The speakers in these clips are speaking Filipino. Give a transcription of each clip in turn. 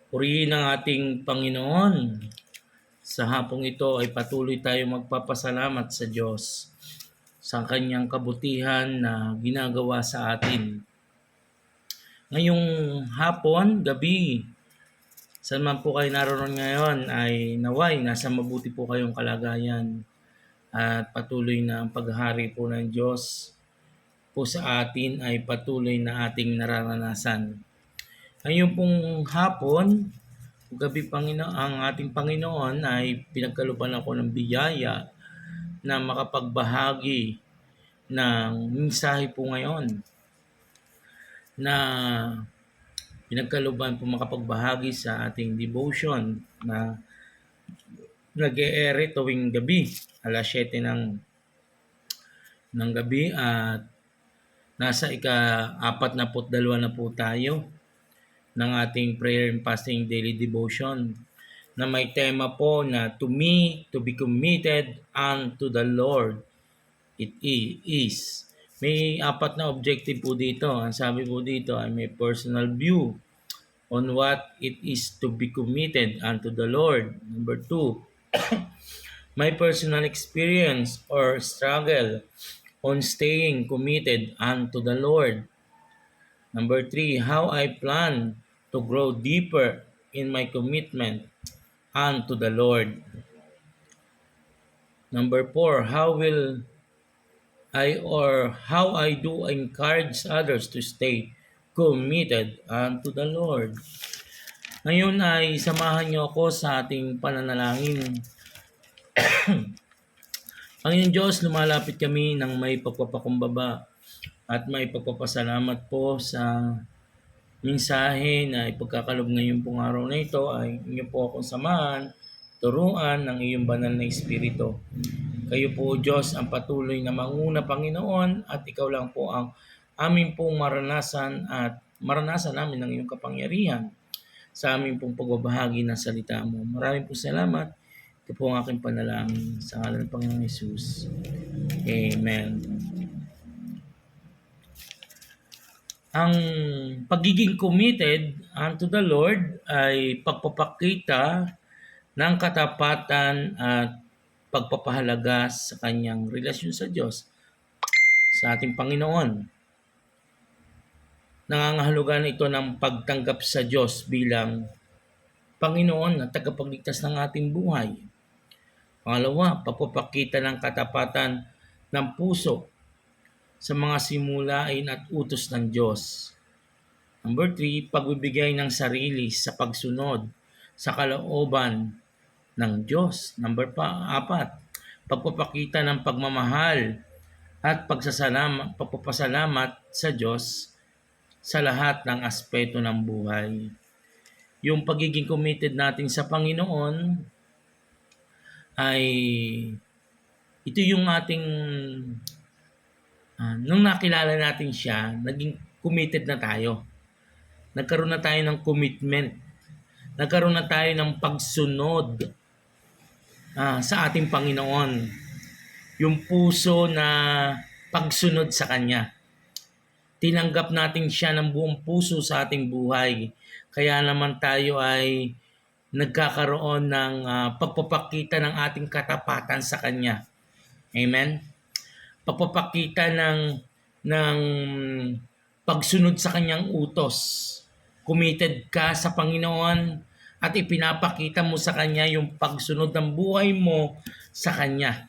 Purihin ang ating Panginoon. Sa hapong ito ay patuloy tayong magpapasalamat sa Diyos sa kanyang kabutihan na ginagawa sa atin. Ngayong hapon, gabi, saan man po kayo naroon ngayon ay naway nasa mabuti po kayong kalagayan at patuloy na ang paghahari po ng Diyos po sa atin ay patuloy na ating nararanasan. Ngayon pong hapon, gabi ang ating Panginoon ay pinagkalooban ako ng biyaya na makapagbahagi ng mensahe po ngayon na pinagkalooban po makapagbahagi sa ating devotion na nag-e-ere tuwing gabi, alas 7 ng gabi at nasa ika-42 na po tayo ng ating prayer and fasting daily devotion na may tema po na to me, to be committed unto the Lord. It is. May 4 na objective po dito. Ang sabi po dito ay may personal view on what it is to be committed unto the Lord. Number 2, my personal experience or struggle on staying committed unto the Lord. Number 3, how I plan to grow deeper in my commitment unto the Lord. Number 4, how I do encourage others to stay committed unto the Lord. Ngayon ay samahan niyo ako sa ating pananalangin. Panginoon Diyos, lumalapit kami ng may pagpapakumbaba at may pagpapasalamat po sa mensahe na ipagkakalob ngayong pong araw na ito ay inyo po akong samahan, turuan ng iyong banal na Espiritu. Kayo po, Diyos, ang patuloy na manguna, Panginoon, at ikaw lang po ang amin pong maranasan at maranasan namin ng iyong kapangyarihan sa amin pong pagbabahagi ng salita mo. Maraming po salamat. Ito po ang aking panalangin sa ngalan ng Panginoong Hesus. Amen. Ang pagiging committed unto the Lord ay pagpapakita ng katapatan at pagpapahalaga sa kanyang relasyon sa Diyos, sa ating Panginoon. Nangangahulugan ito ng pagtanggap sa Diyos bilang Panginoon at tagapagligtas ng ating buhay. Pangalawa, pagpapakita ng katapatan ng puso sa mga simulain at utos ng Diyos. Number 3, pagbibigay ng sarili sa pagsunod sa kalooban ng Diyos. Number 4, pagpapakita ng pagmamahal at pagpapasalamat sa Diyos sa lahat ng aspeto ng buhay. Yung pagiging committed natin sa Panginoon ay ito yung ating nung nakilala natin siya, naging committed na tayo. Nagkaroon na tayo ng commitment. Nagkaroon na tayo ng pagsunod sa ating Panginoon. Yung puso na pagsunod sa Kanya. Tinanggap natin siya ng buong puso sa ating buhay. Kaya naman tayo ay nagkakaroon ng pagpapakita ng ating katapatan sa Kanya. Amen? Pagpapakita ng pagsunod sa Kanyang utos. Committed ka sa Panginoon at ipinapakita mo sa Kanya yung pagsunod ng buhay mo sa Kanya.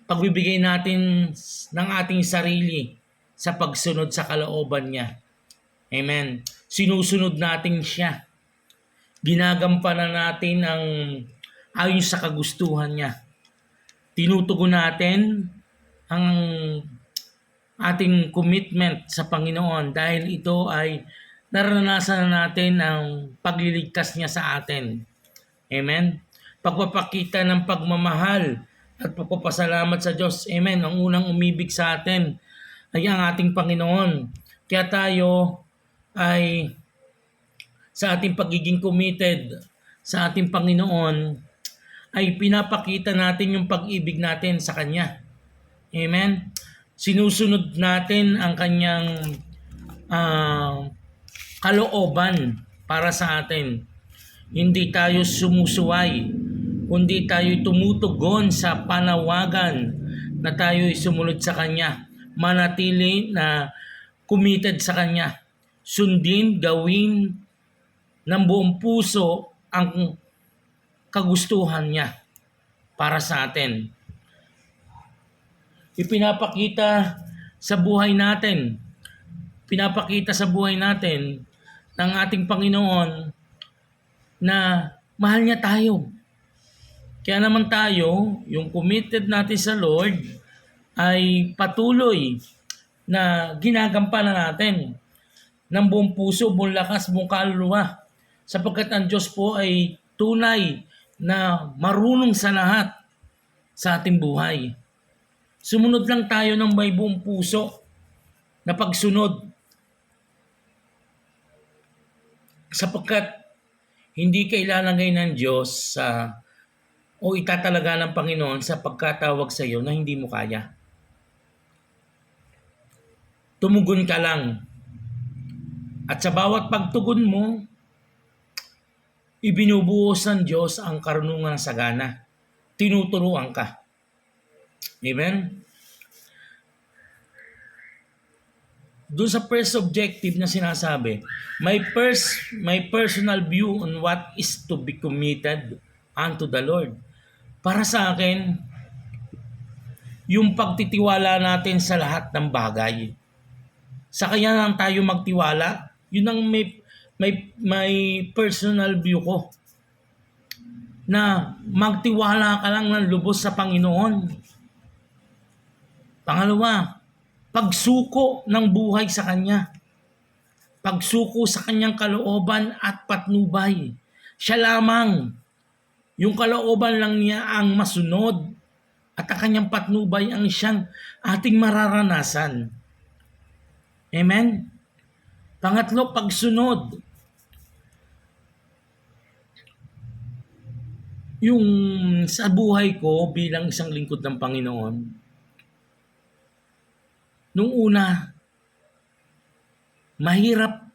Pagbibigay natin ng ating sarili sa pagsunod sa kalooban niya. Amen. Sinusunod natin siya. Ginagampanan natin ang ayon sa kagustuhan niya. Tinutugon natin ang ating commitment sa Panginoon dahil ito ay naranasan na natin ang pagliligtas niya sa atin. Amen. Pagpapakita ng pagmamahal at pagpapasalamat sa Diyos. Amen. Ang unang umibig sa atin ay ang ating Panginoon. Kaya tayo ay sa ating pagiging committed sa ating Panginoon ay pinapakita natin yung pag-ibig natin sa Kanya. Amen? Sinusunod natin ang Kanyang kalooban para sa atin. Hindi tayo sumusuway, kundi tayo tumutugon sa panawagan na tayo sumunod sa Kanya. Manatili na committed sa Kanya. Sundin, gawin ng buong puso ang kagustuhan niya para sa atin. Ipinapakita sa buhay natin, ng ating Panginoon na mahal niya tayo. Kaya naman tayo, yung committed natin sa Lord, ay patuloy na ginagampanan natin ng buong puso, buong lakas, buong kaluluwa. Sapagkat ang Diyos po ay tunay na marunong sa lahat sa ating buhay. Sumunod lang tayo ng may buong puso na pagsunod. Sapagkat hindi ka ilalagay ng Diyos o itatalaga ng Panginoon sa pagkatawag sa iyo na hindi mo kaya. Tumugon ka lang. At sa bawat pagtugon mo, ibinubuhos ng Diyos ang karunungan ng sagana. Tinuturuan ka. Amen? Doon sa first objective na sinasabi, my personal view on what is to be committed unto the Lord. Para sa akin, yung pagtitiwala natin sa lahat ng bagay. Sa kanya lang tayo magtiwala, yun ang may personal view ko. Na magtiwala ka lang ng lubos sa Panginoon. Pangalawa, pagsuko ng buhay sa Kanya. Pagsuko sa Kanyang kalooban at patnubay. Siya lamang. Yung kalooban lang niya ang masunod at ang Kanyang patnubay ang siyang ating mararanasan. Amen? Pangatlo, pagsunod. Yung sa buhay ko bilang isang lingkod ng Panginoon, nung una, mahirap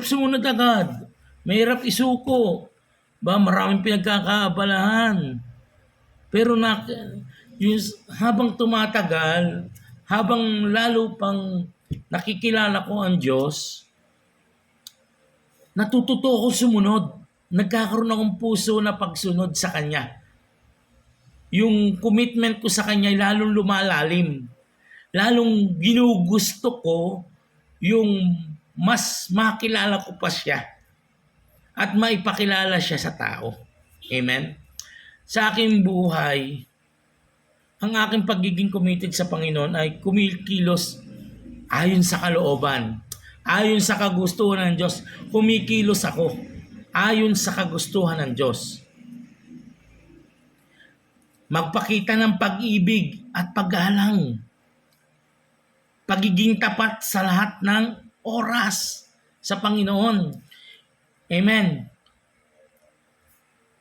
sumunod agad. Mahirap isuko. Maraming pinagkakaabalahan. Pero habang tumatagal, habang lalo pang nakikilala ko ang Diyos, natututo ako sumunod. Nagkakaroon akong puso na pagsunod sa Kanya. Yung commitment ko sa Kanya ay lalong lumalalim. Lalong ginugusto ko yung mas makilala ko pa siya at maipakilala siya sa tao. Amen? Sa aking buhay, ang aking pagiging committed sa Panginoon ay kumikilos ayon sa kalooban, ayon sa kagustuhan ng Diyos. Kumikilos ako ayon sa kagustuhan ng Diyos. Magpakita ng pag-ibig at paggalang. Pagiging tapat sa lahat ng oras sa Panginoon. Amen.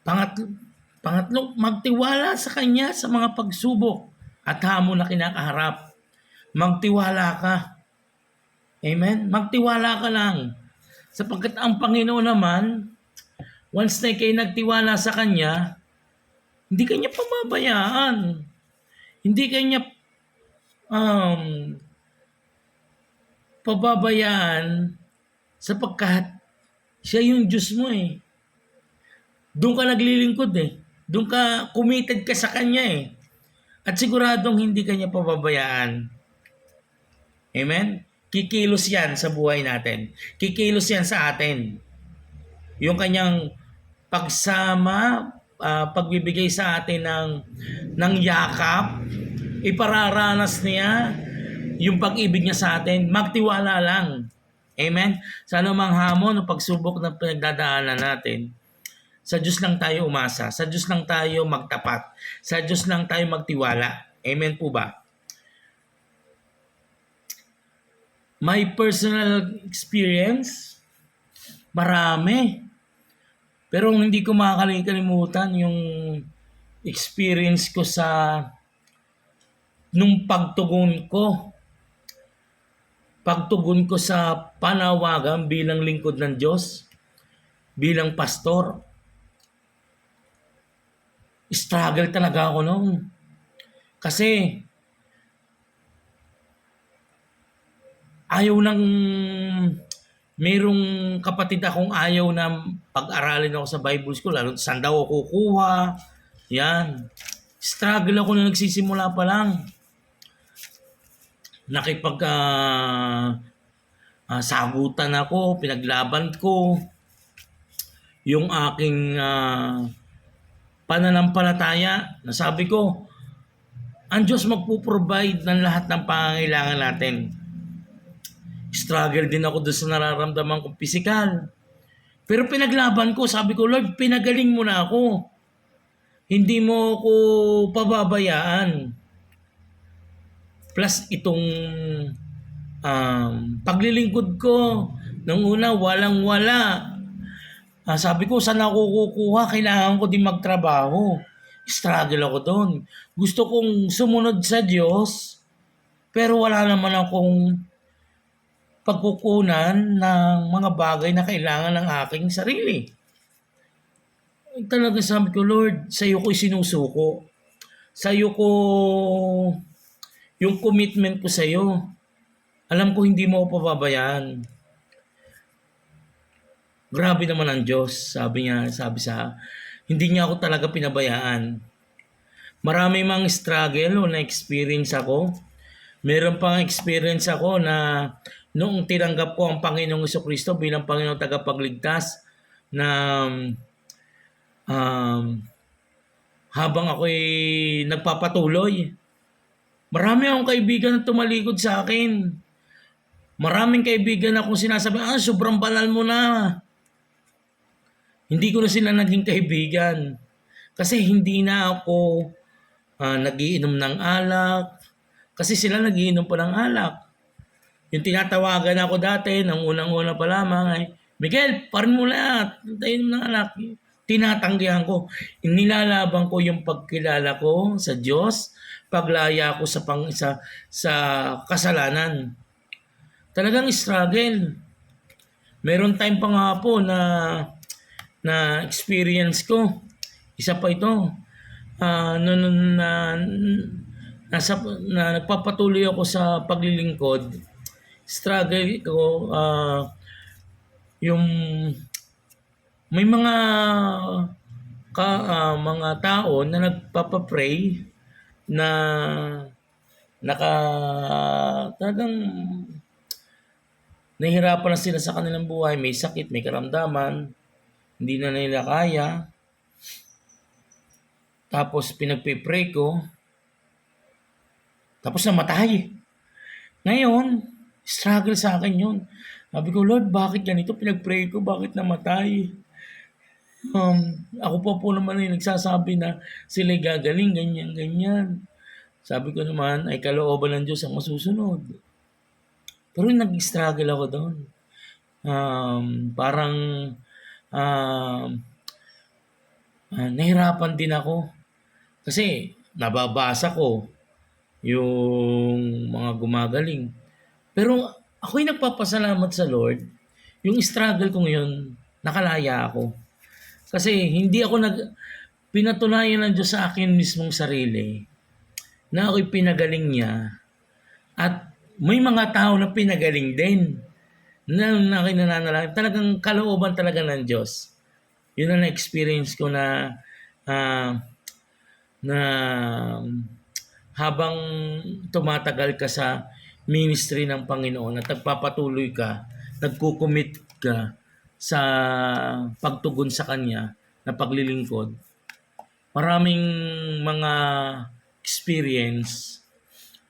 Pangatlo, magtiwala sa Kanya sa mga pagsubok at hamon na kinakaharap. Magtiwala ka. Amen. Magtiwala ka lang. Sapagkat ang Panginoon naman, once na kayo nagtiwala sa Kanya, hindi Kanya pamabayaan. Hindi Kanya pababayaan sapagkat siya yung Diyos mo eh. Doon ka naglilingkod eh. Doon ka committed ka sa Kanya eh. At siguradong hindi Kanya pababayaan. Amen? Kikilos yan sa buhay natin. Kikilos yan sa atin. Yung Kanyang pagsama, pagbibigay sa atin ng yakap, ipararanas niya yung pag-ibig niya sa atin, magtiwala lang. Amen? Sa anumang hamon o pagsubok na pinagdadaanan natin, sa Diyos lang tayo umasa. Sa Diyos lang tayo magtapat. Sa Diyos lang tayo magtiwala. Amen po ba? My personal experience, marami. Pero hindi ko makakalimutan yung experience ko nung pagtugon ko sa panawagan bilang lingkod ng Diyos. bilang pastor. Struggle talaga ako noon. Kasi ayaw ng merong kapatid akong ayaw na pag-aralin ako sa Bible School. Lalo saan daw ako kukuha. Yan. Struggle ako na nagsisimula pa lang. Sagutan ako, pinaglaban ko yung aking pananampalataya. Nasabi ko, ang Diyos magpo-provide ng lahat ng pangangailangan natin. Struggle din ako doon sa nararamdaman kong pisikal. Pero pinaglaban ko, sabi ko, Lord, pinagaling mo na ako. Hindi mo ako pababayaan. Plus itong paglilingkod ko, nung una, walang-wala. Sabi ko, saan ako kukuha? Kailangan ko din magtrabaho. Struggle ako doon. Gusto kong sumunod sa Diyos, pero wala naman akong pagkukunan ng mga bagay na kailangan ng aking sarili. Talaga sabi ko, Lord, sa iyo ko isinusuko. Sa iyo ko, yung commitment ko sa iyo, alam ko hindi mo ako pababayaan. Grabe naman ang Diyos, sabi sa, hindi niya ako talaga pinabayaan. Marami mang struggle o na-experience ako. Meron pang experience ako na noong tinanggap ko ang Panginoong Jesucristo bilang Panginoong tagapagligtas na habang ako'y nagpapatuloy, marami akong kaibigan na tumalikod sa akin. Maraming kaibigan akong sinasabi, sobrang banal mo na. Hindi ko na sila naging kaibigan. Kasi hindi na ako nagiinom ng alak. Kasi sila nagiinom pa ng alak. Yung tinatawagan ako dati, nang unang-una pa lamang ay, Miguel, parin mo lahat. Tayo ng alak. Tinatanggihan ko. Nilalaban ko yung pagkilala ko sa Diyos, paglaya ko sa kasalanan. Talagang struggle. Meron time pa nga po na experience ko. Isa pa ito. Nagpapatuloy ako sa paglilingkod. Struggle ko yung may mga mga tao na nagpapapray na talagang nahihirapan na sila sa kanilang buhay, may sakit, may karamdaman, hindi na nila kaya. Tapos pinagpipray ko, tapos namatay. Ngayon, struggle sa akin yun. Sabi ko, Lord, bakit ganito? Pinagpray ko, bakit namatay? Ako po naman ay nagsasabi na sila'y gagaling, ganyan. Sabi ko naman, ay kalooban ng Diyos ang masusunod. Pero nag-struggle ako doon. Nahirapan din ako. Kasi nababasa ko yung mga gumagaling. Pero ako'y nagpapasalamat sa Lord. Yung struggle ko ngayon, nakalaya ako. Kasi hindi ako pinatunayan ng Diyos sa akin mismong sarili na ako'y pinagaling niya. At may mga tao na pinagaling din na kinananalangin. Talagang kalooban talaga ng Diyos. Yun ang na-experience ko na habang tumatagal ka sa ministry ng Panginoon at nagpapatuloy ka, nagkukumit ka sa pagtugon sa Kanya na paglilingkod, maraming mga experience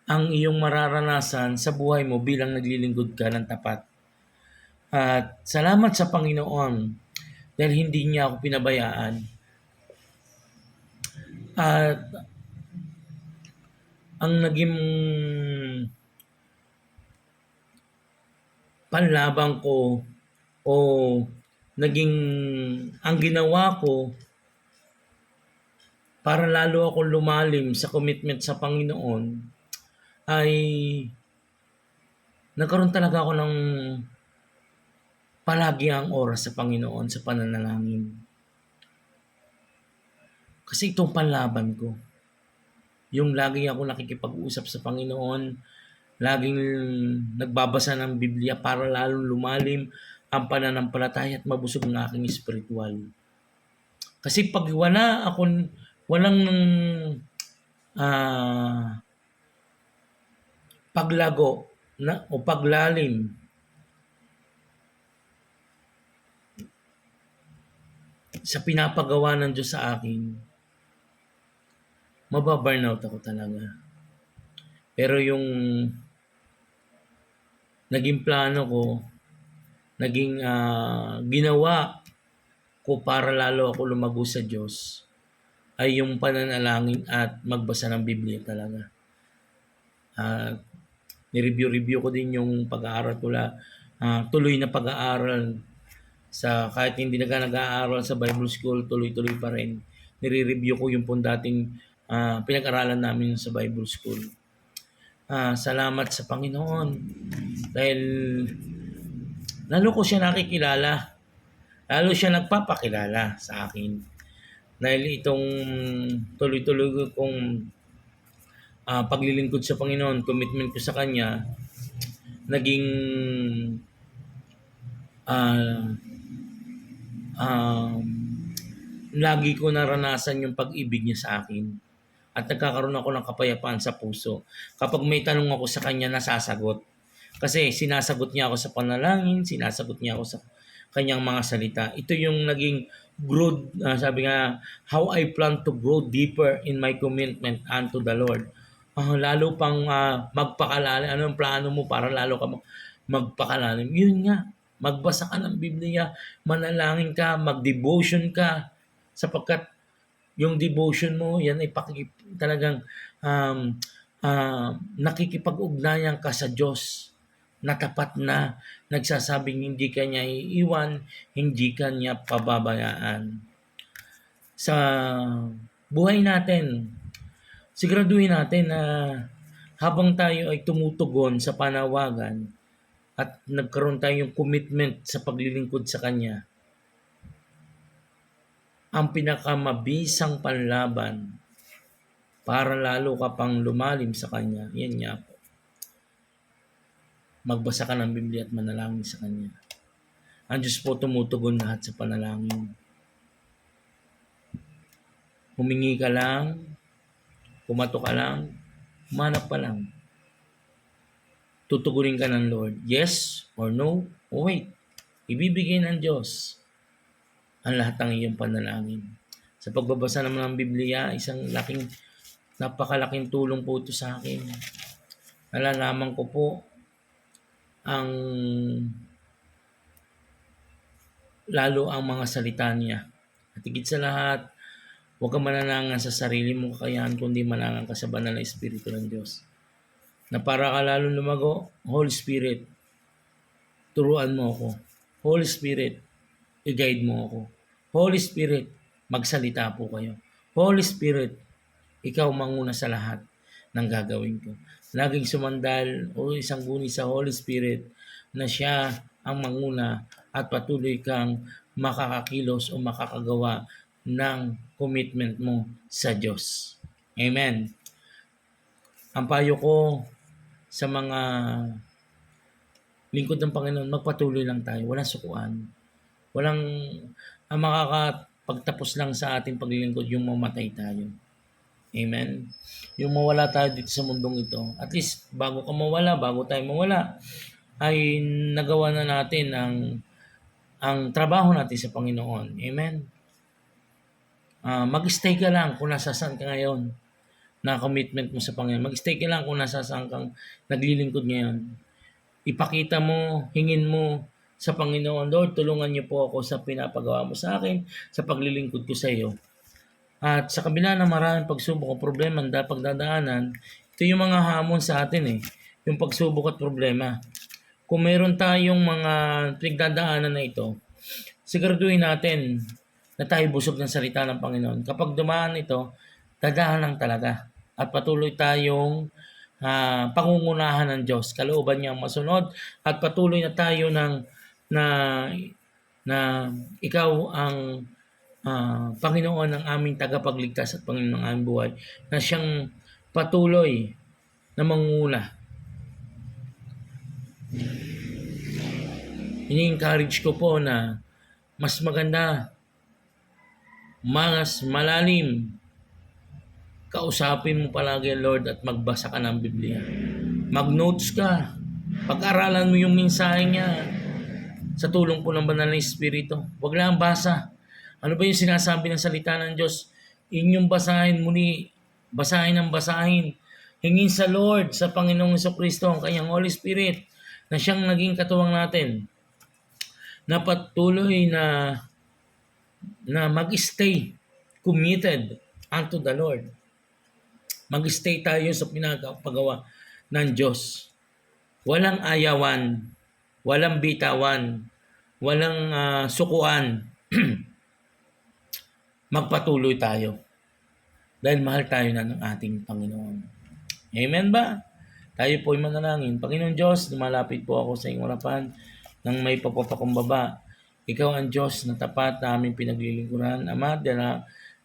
ang iyong mararanasan sa buhay mo bilang naglilingkod ka ng tapat. At salamat sa Panginoon dahil hindi niya ako pinabayaan. At ang naging panlaban ko o ang ginawa ko para lalo akong lumalim sa commitment sa Panginoon ay nagkaroon talaga ako ng palagi ang oras sa Panginoon sa pananalangin. Kasi itong panlaban ko, yung lagi ako nakikipag-usap sa Panginoon, laging nagbabasa ng Biblia para lalong lumalim ang pananampalataya at mabusog ng aking espiritual. Kasi pag walang paglago o paglalim sa pinapagawa ng Diyos sa akin, mababurnout ako talaga. Pero yung naging plano ko, naging ginawa ko para lalo ako lumago sa Diyos ay yung pananalangin at magbasa ng Biblia talaga. Ni-review ko din yung pag-aaral ko tuloy na pag-aaral sa kahit hindi nag-aaral sa Bible School, tuloy-tuloy pa rin. Nire-review ko yung dating pinag-aralan namin sa Bible School. Salamat sa Panginoon dahil lalo ko siya nakikilala. Lalo siya nagpapakilala sa akin. Dahil itong tuloy-tuloy kong paglilingkod sa Panginoon, commitment ko sa Kanya, naging lagi ko naranasan yung pag-ibig niya sa akin. At nagkakaroon ako ng kapayapaan sa puso. Kapag may tanong ako sa Kanya, nasasagot. Kasi sinasagot niya ako sa panalangin, sinasagot niya ako sa Kanyang mga salita. Ito yung naging growth, sabi nga, how I plan to grow deeper in my commitment unto the Lord. Lalo pang magpakalalim. Anong plano mo para lalo ka magpakalalim? Yun nga, magbasa ka ng Biblia, manalangin ka, mag-devotion ka, sapagkat yung devotion mo, yan ay talagang nakikipag-ugnayan ka sa Diyos na tapat na nagsasabing hindi ka niya iiwan, hindi ka niya pababayaan. Sa buhay natin, siguraduhin natin na habang tayo ay tumutugon sa panawagan at nagkaroon tayong commitment sa paglilingkod sa Kanya, ang pinakamabisang panlaban para lalo ka pang lumalim sa Kanya, yan nga po. Magbasa ka ng Biblia at manalangin sa Kanya. Ang Diyos po tumutugon lahat sa panalangin. Humingi ka lang, kumato ka lang, manap ka lang. Tutugunin ka ng Lord. Yes or no? O wait. Ibibigay ng Diyos ang lahat ng iyong panalangin. Sa pagbabasa naman ng Biblia, napakalaking tulong po ito sa akin. Nalalaman ko po lalo ang mga salita niya. At higit sa lahat, huwag ka mananangan sa sarili mong kakayahan, kundi manangan ka sa banal na Espiritu ng Diyos. Na para ka lalong lumago, Holy Spirit, turuan mo ako. Holy Spirit, i-guide mo ako. Holy Spirit, magsalita po kayo. Holy Spirit, ikaw manguna sa lahat ng gagawin ko. Laging sumandal o isang guni sa Holy Spirit na siya ang manguna at patuloy kang makakakilos o makakagawa ng commitment mo sa Diyos. Amen. Ang payo ko sa mga lingkod ng Panginoon, magpatuloy lang tayo. Walang sukuan. Ang makakapagtapos lang sa ating paglilingkod, yung mamatay tayo. Amen? Yung mawala tayo dito sa mundong ito. At least, bago tayo mawala, ay nagawa na natin ang trabaho natin sa Panginoon. Amen? Mag-stay ka lang kung nasasaan ka ngayon na commitment mo sa Panginoon. Mag-stay ka lang kung nasasaan kang naglilingkod ngayon. Ipakita mo, hingin mo sa Panginoon, Lord, tulungan niyo po ako sa pinapagawa mo sa akin, sa paglilingkod ko sa iyo. At sa kabila ng maraming pagsubok o problema na pagdadaanan, ito yung mga hamon sa atin yung pagsubok at problema. Kung meron tayong mga pinagdadaanan na ito, siguraduhin natin na tayo busog ng salita ng Panginoon. Kapag dumaan ito, dadaan lang talaga. At patuloy tayong pangungunahan ng Diyos. Kalooban niyang masunod at patuloy na tayo ng na ikaw ang Panginoon ang aming tagapagligtas at Panginoon ng aming buhay, na siyang patuloy na mangunguna. Ini-encourage ko po na mas maganda, mas malalim, kausapin mo palagi ang Lord at magbasa ka ng Biblia. Mag-notes ka. Pag-aralan mo yung mensahe niya sa tulong po ng Banal na Espiritu. Huwag lang basa. Ano ba yung sinasabi ng salita ng Diyos? Inyong basahin muli. Basahin ang basahin. Hingin sa Lord, sa Panginoong Jesucristo, ang kanyang Holy Spirit, na siyang naging katuwang natin, na patuloy na mag-stay committed unto the Lord. Mag-stay tayo sa pinagpagawa ng Diyos. Walang ayawan, walang bitawan, walang sukuan. Magpatuloy tayo dahil mahal tayo na ng ating Panginoon. Amen ba? Tayo po ay manalangin. Panginoon Diyos, lumalapit po ako sa iyong harapan ng may papapakumbaba. Ikaw ang Diyos na tapat na aming pinaglilingkuran. Ama,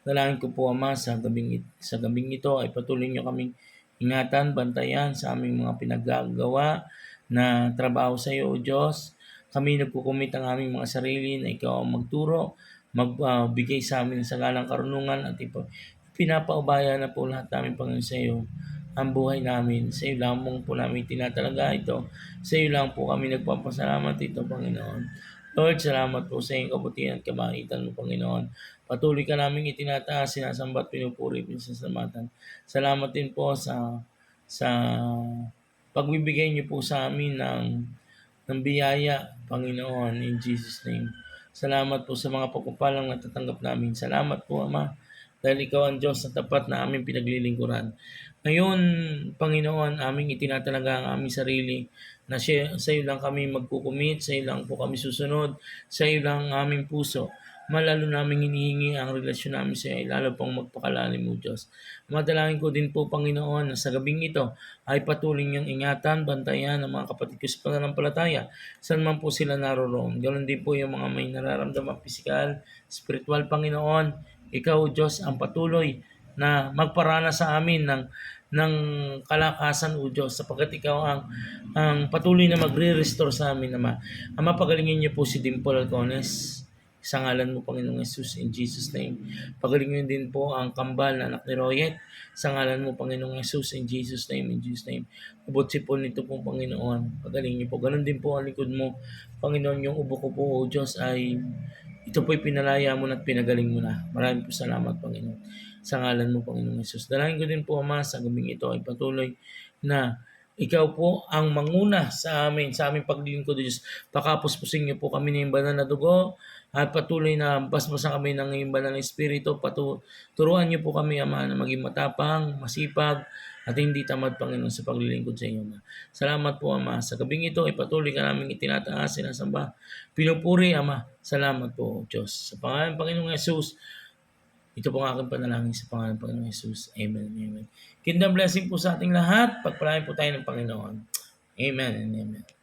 dalangin ko po, Ama, sa gabing ito ay patuloy niyo kaming ingatan, bantayan sa aming mga pinaggagawa na trabaho sa iyo, O Diyos. Kami nagkukumit ang aming mga sarili na ikaw ang magturo, magbigay sa amin sa galang karunungan at pinapaubaya na po lahat namin, Panginoon, sa iyo ang buhay namin. Sa iyo lamang po namin tinatalaga ito. Sa iyo lang po kami nagpapasalamat ito, Panginoon. Lord, salamat po sa iyong kabutihan at kabaitan mo, Panginoon. Patuloy ka namin itinataas, sinasamba at pinupuri, pinasasalamatan. Salamat din po sa pagbibigay niyo po sa amin ng biyaya, Panginoon, in Jesus' name. Salamat po sa mga pagpapalang natatanggap namin. Salamat po, Ama, dahil ikaw ang Diyos na tapat na aming pinaglilingkuran. Ngayon, Panginoon, aming itinatalaga ang aming sarili na sa iyo lang kami magkukumit, sa iyo lang po kami susunod, sa iyo lang ang aming puso. Malalo namin hinihingi ang relasyon namin sa iyo, lalo pang magpakalalim mo, Diyos. Madalangin ko din po, Panginoon, na sa gabing ito ay patuloy niyang ingatan, bantayan ang mga kapatid ko sa pananampalataya, saan man po sila naroroon. Ganoon din po yung mga may nararamdaman pisikal, spiritual, Panginoon. Ikaw, Diyos, ang patuloy na magparana sa amin ng kalakasan, O Diyos, sapagkat ikaw ang patuloy na magre-restore sa amin, Ama. Ama, pagalingin niyo po si Dimple Alcones. Sa ngalan mo, Panginoong Jesus, in Jesus' name. Pagalingin din po ang kambal na anak ni Royet. Sa ngalan mo, Panginoong Jesus, in Jesus' name, in Jesus' name. Ubot po nito pong Panginoon. Pagalingin niyo po. Ganon din po ang likod mo, Panginoon, yung ubo ko po, O Diyos, ay ito po'y pinalaya mo na at pinagaling mo na. Maraming po salamat, Panginoon. Sa ngalan mo, Panginoong Jesus. Dalangin ko din po, Ama, sa gabing ito ay patuloy na ikaw po ang manguna sa amin, sa aming paglilingkod, Diyos. Pakapuspusin niyo po kami ng banal na dugo at patuloy na basbasan kami ng iyong banal na Espiritu. Turuan niyo po kami, Ama, na maging matapang, masipag, at hindi tamad, Panginoon, sa paglilingkod sa iyo, Ama. Salamat po, Ama. Sa gabing ito ay patuloy ka namin itinataas, sinasamba, pinupuri, Ama. Salamat po, Diyos. Sa pangalan ng Panginoong Jesus, ito po ang aking panalangin sa pangalan ng Panginoong Jesus. Amen and amen. Kingdom blessing po sa ating lahat. Pagpalain po tayo ng Panginoon. Amen and amen.